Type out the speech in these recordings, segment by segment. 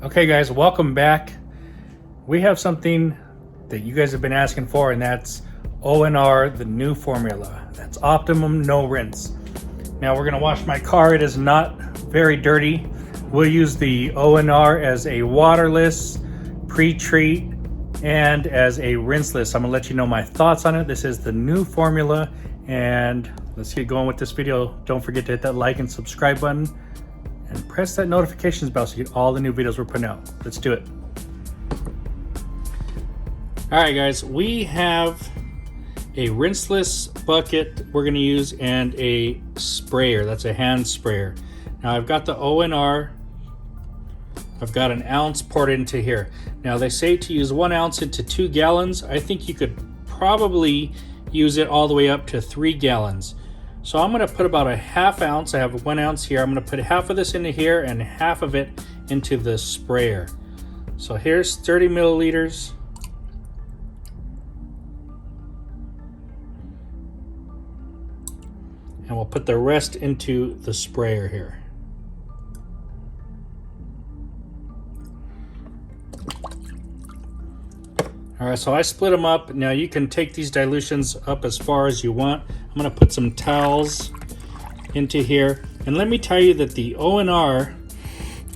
Okay guys, welcome back. We have something that you guys have been asking for, and that's ONR, the new formula. That's Optimum No Rinse. Now we're gonna wash my car. It is not very dirty. We'll use the ONR as a waterless, pre-treat, and as a rinseless. I'm gonna let you know my thoughts on it. This is the new formula, and let's get going with this video. Don't forget to hit that like and subscribe button, and press that notifications bell so you get all the new videos we're putting out. Let's do it. All right, guys, we have a rinseless bucket we're going to use and a sprayer. That's a hand sprayer. Now I've got the ONR. I've got an ounce poured into here. Now they say to use 1 ounce into 2 gallons. I think you could probably use it all the way up to 3 gallons. So I'm going to put about a ½ ounce. I have 1 ounce here. I'm going to put half of this into here and half of it into the sprayer. So here's 30 milliliters. And we'll put the rest into the sprayer here. All right, so I split them up. Now you can take these dilutions up as far as you want. I'm gonna put some towels into here. And let me tell you that the ONR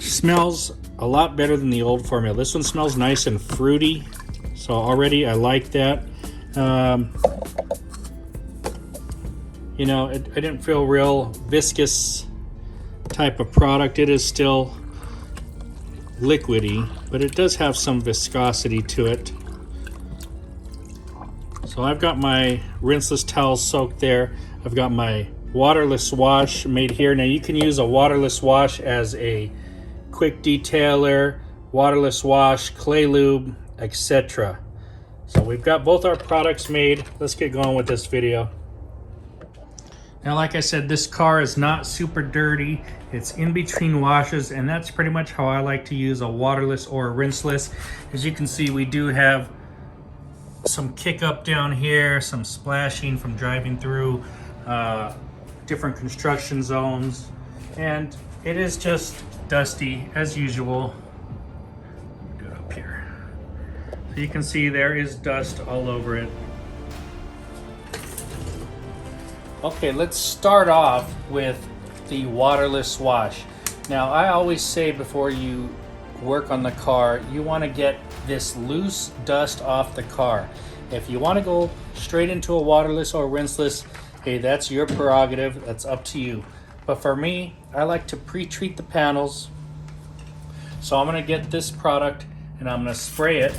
smells a lot better than the old formula. This one smells nice and fruity. So already I like that. You know, I didn't feel real viscous type of product. It is still liquidy, but it does have some viscosity to it. So I've got my rinseless towels soaked there. I've got my waterless wash made here. Now you can use a waterless wash as a quick detailer, waterless wash, clay lube, etc. So we've got both our products made. Let's get going with this video. Now, like I said, this car is not super dirty. It's in between washes, and that's pretty much how I like to use a waterless or a rinseless. As you can see, we do have some kick up down here, some splashing from driving through different construction zones, and it is just dusty as usual. Do it up here. So you can see there is dust all over it. Okay, let's start off with the waterless wash. Now, I always say before you work on the car, you want to get this loose dust off the car. If you want to go straight into a waterless or rinseless, hey, that's your prerogative. That's up to you. But for me, I like to pre-treat the panels. So I'm going to get this product and I'm going to spray it.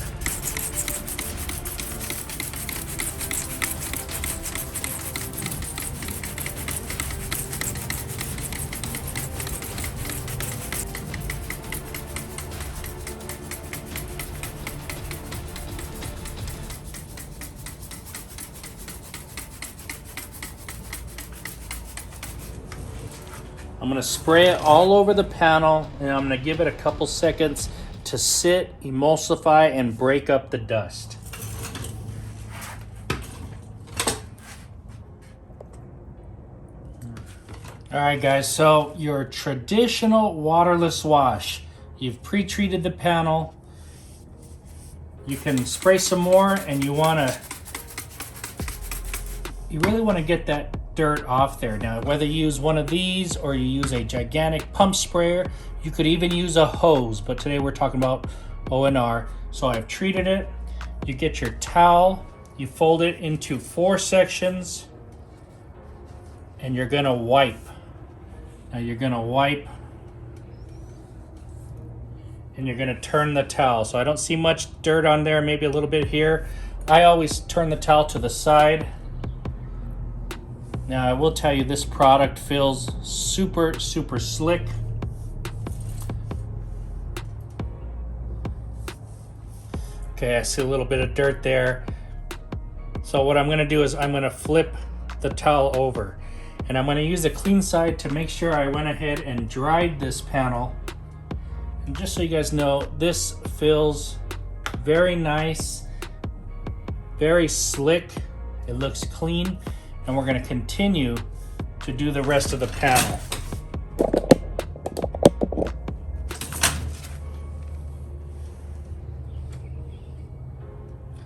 I'm going to spray it all over the panel, and I'm going to give it a couple seconds to sit, emulsify, and break up the dust. All right, guys, so your traditional waterless wash. You've pre-treated the panel. You can spray some more, and you really want to get that dirt off there. Now, whether you use one of these or you use a gigantic pump sprayer, you could even use a hose, but today we're talking about ONR. So I've treated it. You get your towel, you fold it into 4 sections, and you're gonna wipe. Now you're gonna wipe, and you're gonna turn the towel. So I don't see much dirt on there, maybe a little bit here. I always turn the towel to the side. Now, I will tell you, this product feels super, super slick. Okay, I see a little bit of dirt there. So what I'm gonna do is I'm gonna flip the towel over, and I'm gonna use the clean side to make sure I went ahead and dried this panel. And just so you guys know, this feels very nice, very slick. It looks clean. And we're going to continue to do the rest of the panel.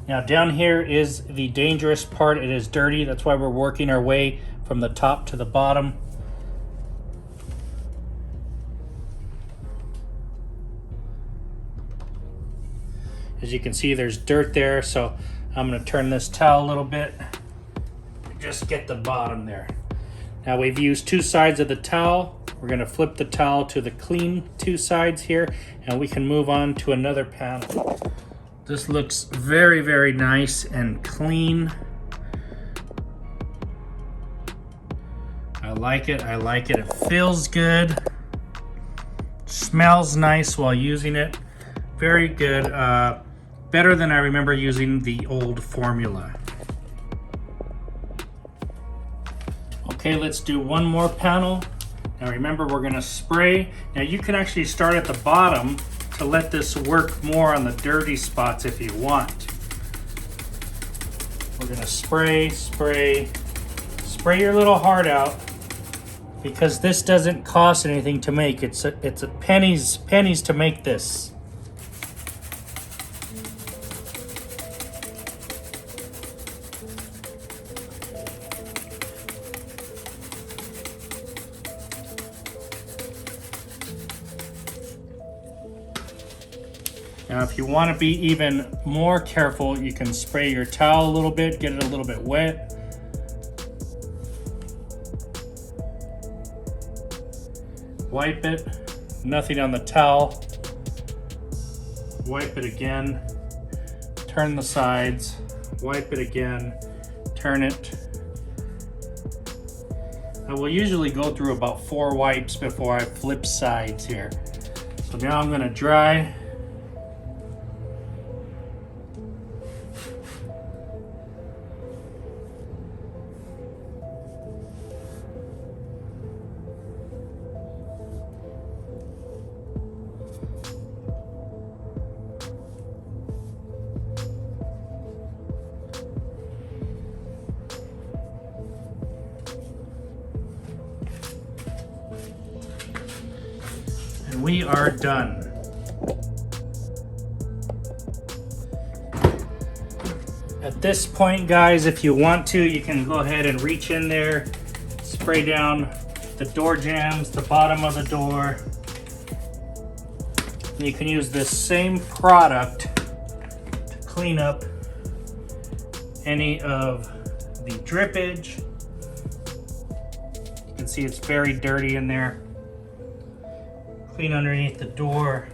Now down here is the dangerous part. It is dirty. That's why we're working our way from the top to the bottom. As you can see, there's dirt there, so I'm going to turn this towel a little bit. Just get the bottom there. Now we've used two sides of the towel. We're going to flip the towel to the clean two sides here, and we can move on to another panel. This looks very, very nice and clean. I like it. I like it. It feels good. Smells nice while using it. Very good. Better than I remember using the old formula. Okay, let's do one more panel. Now remember, we're going to spray. Now you can actually start at the bottom to let this work more on the dirty spots if you want. We're going to spray your little heart out, because this doesn't cost anything to make. It's a pennies to make this. Now, if you want to be even more careful, you can spray your towel a little bit, get it a little bit wet. Wipe it, nothing on the towel. Wipe it again, turn the sides, wipe it again, turn it. I will usually go through about 4 wipes before I flip sides here. So now I'm going to dry. And we are done. At this point, guys, if you want to, you can go ahead and reach in there, spray down the door jambs, the bottom of the door. And you can use this same product to clean up any of the drippage. You can see it's very dirty in there. Clean underneath the door.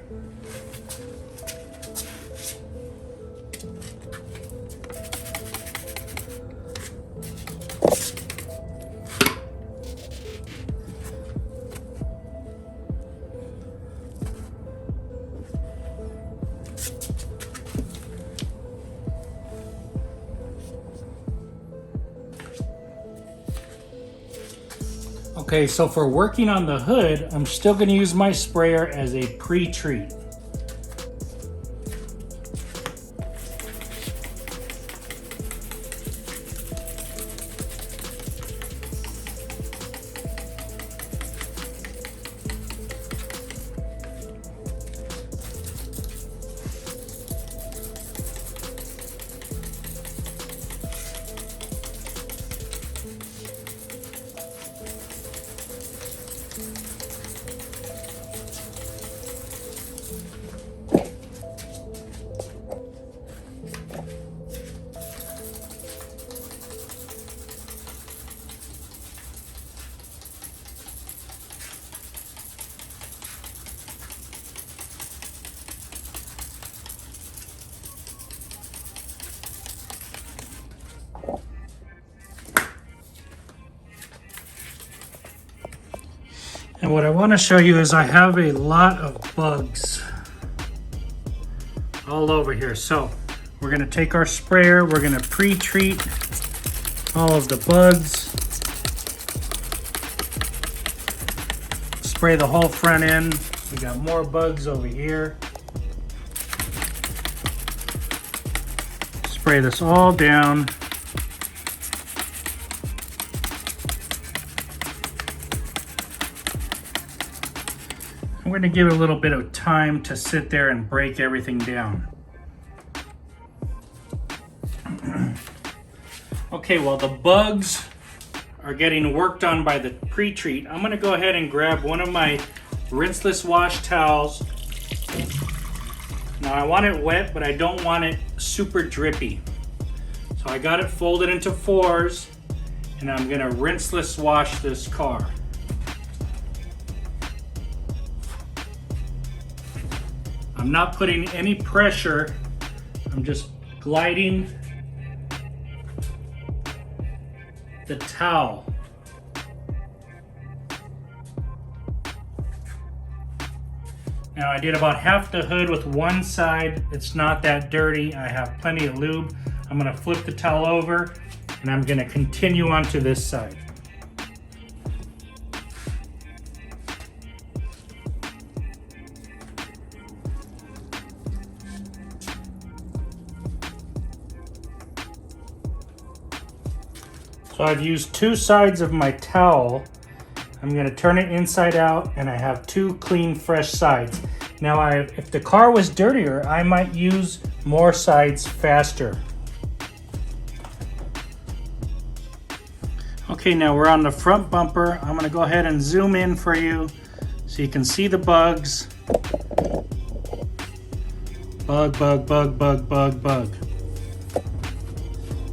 Okay, so for working on the hood, I'm still going to use my sprayer as a pre-treat. And what I want to show you is I have a lot of bugs all over here. So we're going to take our sprayer, we're going to pre-treat all of the bugs. Spray the whole front end. We got more bugs over here. Spray this all down. We're going to give it a little bit of time to sit there and break everything down. Okay, while the bugs are getting worked on by the pre-treat, I'm gonna go ahead and grab one of my rinseless wash towels. Now I want it wet, but I don't want it super drippy. So I got it folded into 4s, and I'm gonna rinseless wash this car. I'm not putting any pressure, I'm just gliding the towel. Now I did about half the hood with one side. It's not that dirty. I have plenty of lube. I'm gonna flip the towel over and I'm gonna continue onto this side. So I've used 2 sides of my towel. I'm gonna turn it inside out and I have 2 clean, fresh sides. Now if the car was dirtier, I might use more sides faster. Okay, now we're on the front bumper. I'm gonna go ahead and zoom in for you so you can see the bugs. Bug, bug, bug, bug, bug, bug.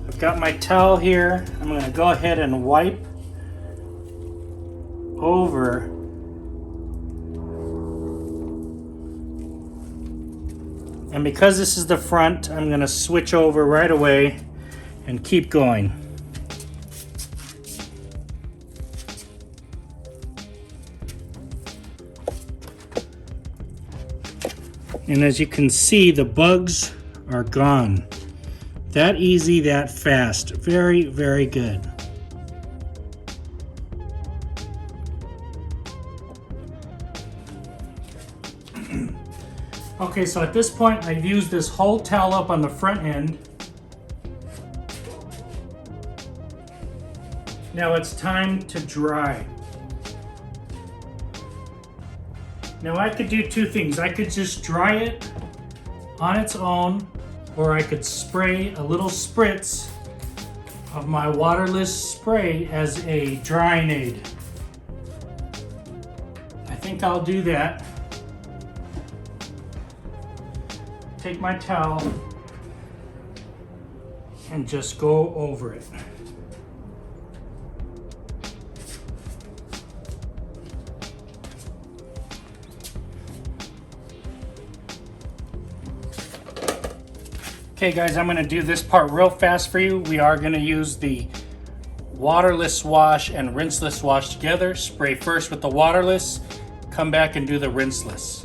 I've got my towel here. I'm gonna go ahead and wipe over and because this is the front, I'm gonna switch over right away and keep going. And as you can see, the bugs are gone. That easy, that fast. Very, very good. Okay, so at this point, I've used this whole towel up on the front end. Now it's time to dry. Now I could do 2 things. I could just dry it on its own, or I could spray a little spritz of my waterless spray as a drying aid. I think I'll do that. Take my towel and just go over it. Okay guys, I'm going to do this part real fast for you. We are going to use the waterless wash and rinseless wash together. Spray first with the waterless, come back and do the rinseless.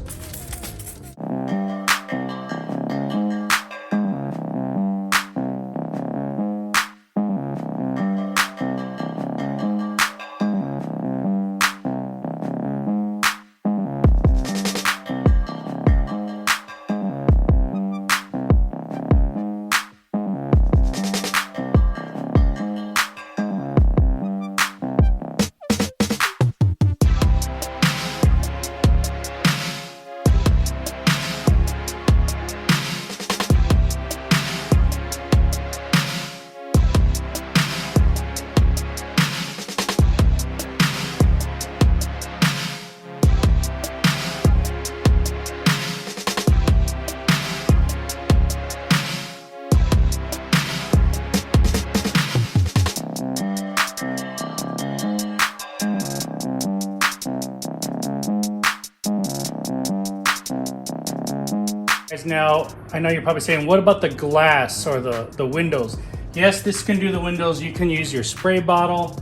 Now, I know you're probably saying, what about the glass or the windows? Yes, this can do the windows. You can use your spray bottle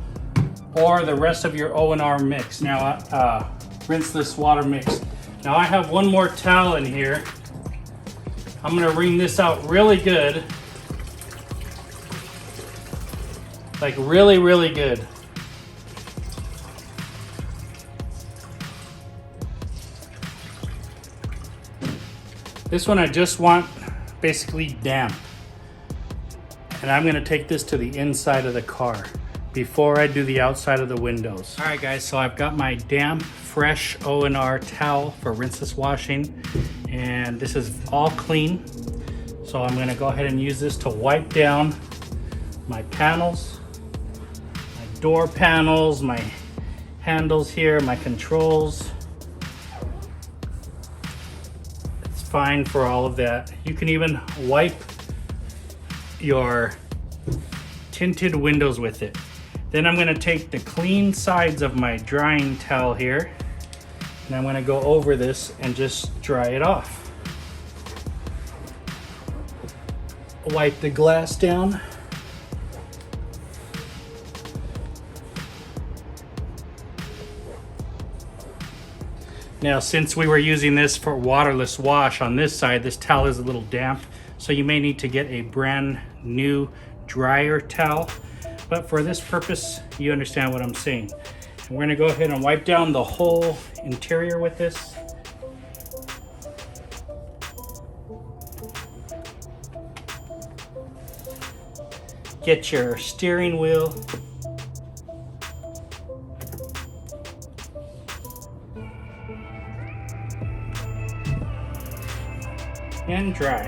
or the rest of your O&R mix. Now, rinseless water mix. Now I have one more towel in here. I'm gonna wring this out really good. Like really, really good. This one I just want basically damp. And I'm gonna take this to the inside of the car before I do the outside of the windows. All right guys, so I've got my damp, fresh O&R towel for rinseless washing. And this is all clean. So I'm gonna go ahead and use this to wipe down my panels, my door panels, my handles here, my controls. It's fine for all of that. You can even wipe your tinted windows with it. Then I'm going to take the clean sides of my drying towel here, and I'm going to go over this and just dry it off. Wipe the glass down. Now, since we were using this for waterless wash on this side, this towel is a little damp, so you may need to get a brand new dryer towel. But for this purpose, you understand what I'm saying. And we're gonna go ahead and wipe down the whole interior with this. Get your steering wheel. And dry.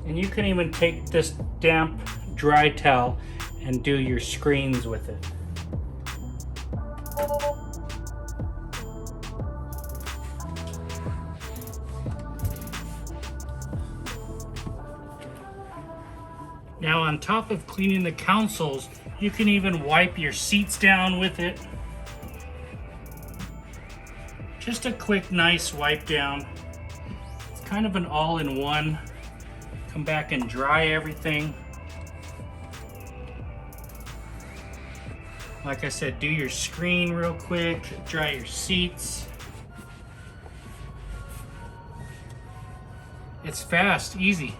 And you can even take this damp, dry towel and do your screens with it. Now, on top of cleaning the consoles, you can even wipe your seats down with it. Just a quick, nice wipe down. It's kind of an all-in-one. Come back and dry everything. Like I said, do your screen real quick, dry your seats. It's fast, easy.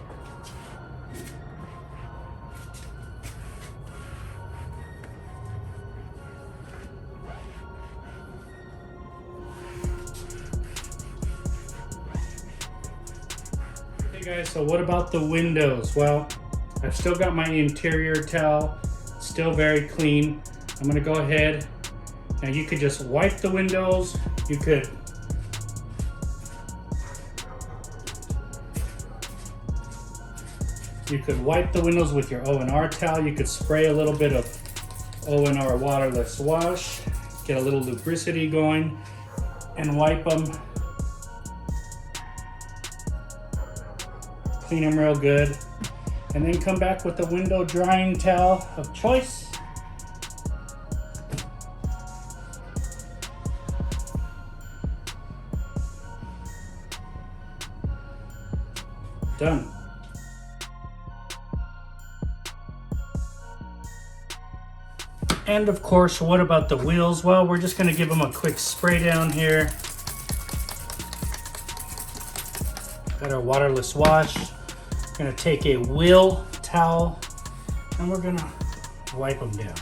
Guys, so what about the windows? Well, I've still got my interior towel, still very clean. I'm gonna go ahead and you could just wipe the windows. You could wipe the windows with your O&R towel. You could spray a little bit of O&R waterless wash, get a little lubricity going, and wipe them. Clean them real good, and then come back with the window drying towel of choice. Done. And of course, what about the wheels? Well, we're just going to give them a quick spray down here. Got our waterless wash. We're going to take a wheel towel and we're going to wipe them down.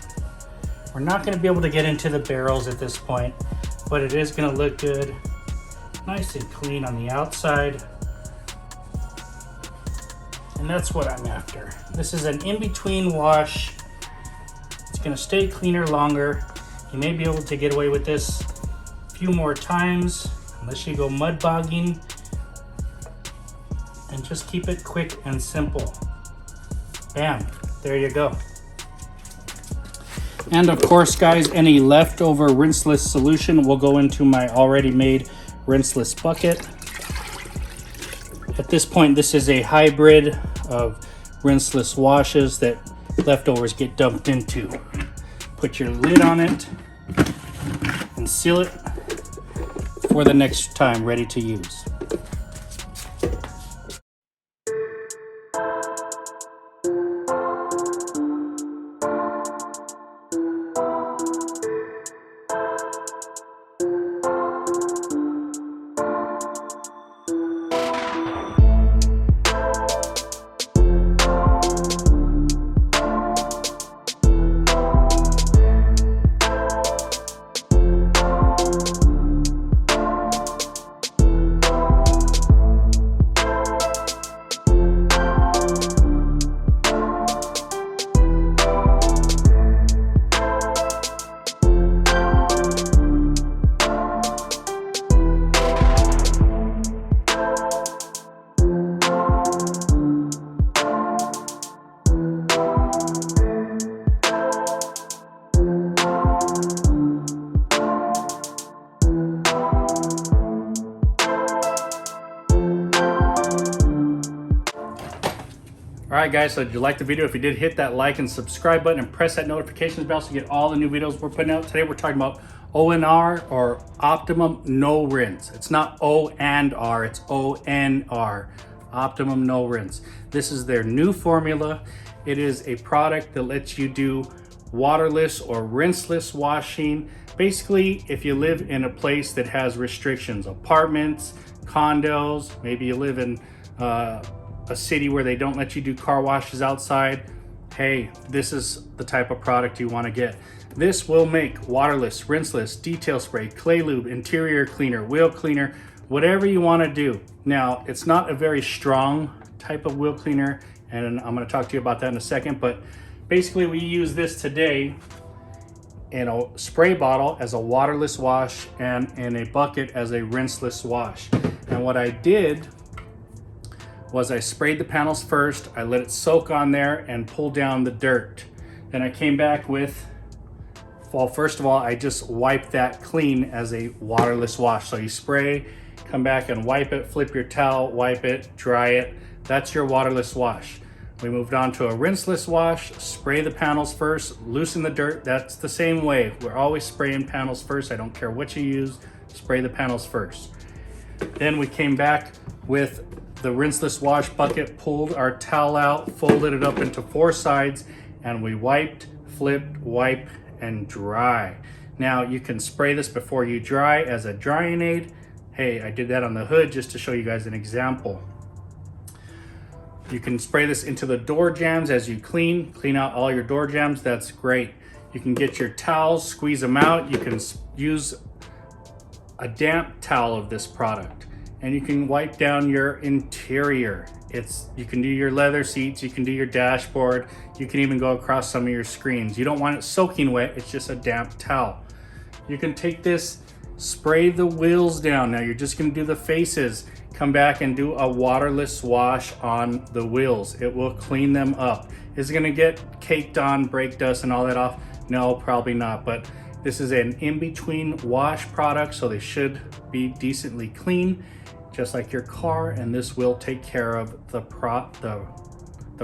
We're not going to be able to get into the barrels at this point, but it is going to look good. Nice and clean on the outside. And that's what I'm after. This is an in-between wash. It's going to stay cleaner longer. You may be able to get away with this a few more times, unless you go mud bogging. And just keep it quick and simple. Bam, there you go. And of course, guys, any leftover rinseless solution will go into my already made rinseless bucket. At this point, this is a hybrid of rinseless washes that leftovers get dumped into. Put your lid on it and seal it for the next time, ready to use. All right, guys, so did you like the video? If you did, hit that like and subscribe button and press that notifications bell so you get all the new videos we're putting out. Today we're talking about ONR, or Optimum No Rinse. It's not O and R, it's ONR, Optimum No Rinse. This is their new formula. It is a product that lets you do waterless or rinseless washing. Basically, if you live in a place that has restrictions, apartments, condos, maybe you live in a city where they don't let you do car washes outside, hey, this is the type of product you want to get. This will make waterless, rinseless, detail spray, clay lube, interior cleaner, wheel cleaner, whatever you want to do. Now, it's not a very strong type of wheel cleaner, and I'm going to talk to you about that in a second, but basically we use this today in a spray bottle as a waterless wash and in a bucket as a rinseless wash. And what I did was I sprayed the panels first, I let it soak on there and pull down the dirt. Then I came back with, well, first of all, I just wiped that clean as a waterless wash. So you spray, come back and wipe it, flip your towel, wipe it, dry it. That's your waterless wash. We moved on to a rinseless wash, spray the panels first, loosen the dirt. That's the same way. We're always spraying panels first. I don't care what you use, spray the panels first. Then we came back with the rinseless wash bucket, pulled our towel out, folded it up into 4 sides, and we wiped, flipped, wipe, and dry. Now you can spray this before you dry as a drying aid. Hey, I did that on the hood just to show you guys an example. You can spray this into the door jambs as you clean out all your door jambs. That's great. You can get your towels, squeeze them out. You can use a damp towel of this product, and you can wipe down your interior. You can do your leather seats, you can do your dashboard, you can even go across some of your screens. You don't want it soaking wet, it's just a damp towel. You can take this, spray the wheels down. Now you're just gonna do the faces. Come back and do a waterless wash on the wheels. It will clean them up. Is it gonna get caked on, brake dust and all that off? No, probably not, but this is an in-between wash product, so they should be decently clean, just like your car, and this will take care of the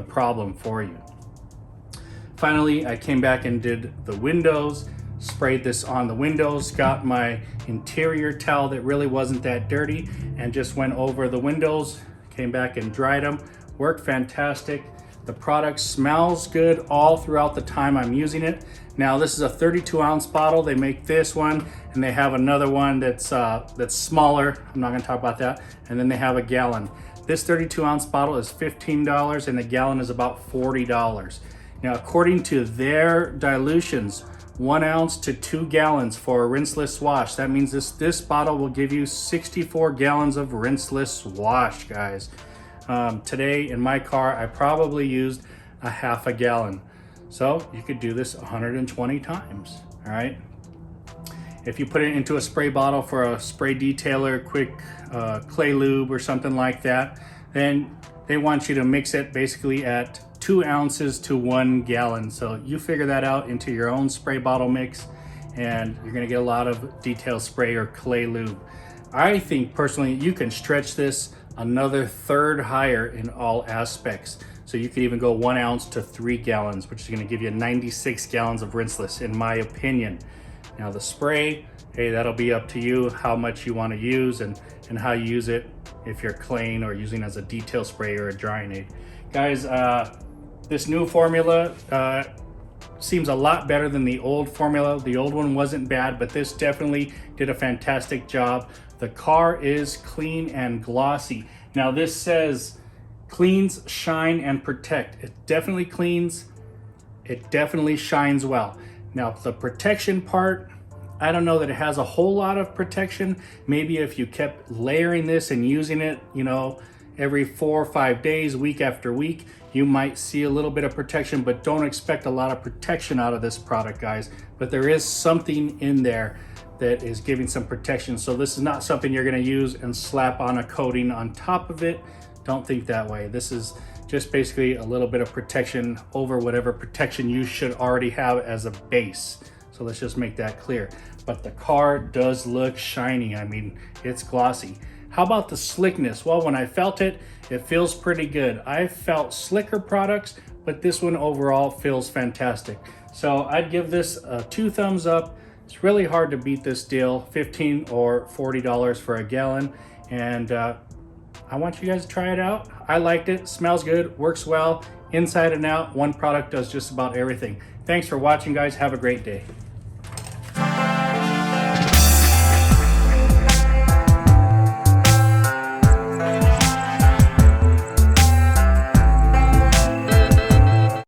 problem for you. Finally, I came back and did the windows, sprayed this on the windows, got my interior towel that really wasn't that dirty, and just went over the windows, came back and dried them. Worked fantastic. The product smells good all throughout the time I'm using it. Now this is a 32-ounce bottle. They make this one, and they have another one that's smaller. I'm not gonna talk about that. And then they have a gallon. This 32-ounce bottle is $15, and the gallon is about $40. Now, according to their dilutions, 1 ounce to 2 gallons for a rinseless wash. That means this bottle will give you 64 gallons of rinseless wash, guys. Today in my car, I probably used a half a gallon. So you could do this 120 times, all right? If you put it into a spray bottle for a spray detailer, quick clay lube or something like that, then they want you to mix it basically at 2 ounces to 1 gallon. So you figure that out into your own spray bottle mix, and you're gonna get a lot of detail spray or clay lube. I think personally, you can stretch this another third higher in all aspects. So you could even go 1 ounce to 3 gallons, which is gonna give you 96 gallons of rinseless, in my opinion. Now the spray, hey, that'll be up to you, how much you wanna use and how you use it, if you're claying or using as a detail spray or a drying aid. Guys, this new formula seems a lot better than the old formula. The old one wasn't bad, but this definitely did a fantastic job. The car is clean and glossy. Now this says cleans, shine, and protect. It definitely cleans, it definitely shines well. Now the protection part, I don't know that it has a whole lot of protection. Maybe if you kept layering this and using it, you know, every 4 or 5 days, week after week, you might see a little bit of protection, but don't expect a lot of protection out of this product, guys. But there is something in there that is giving some protection. So this is not something you're gonna use and slap on a coating on top of it. Don't think that way. This is just basically a little bit of protection over whatever protection you should already have as a base. So let's just make that clear. But the car does look shiny. I mean, it's glossy. How about the slickness? Well, when I felt it, it feels pretty good. I felt slicker products, but this one overall feels fantastic. So I'd give this 2 thumbs up. It's really hard to beat this deal, $15 or $40 for a gallon. And I want you guys to try it out. I liked it, smells good, works well, inside and out. One product does just about everything. Thanks for watching, guys. Have a great day.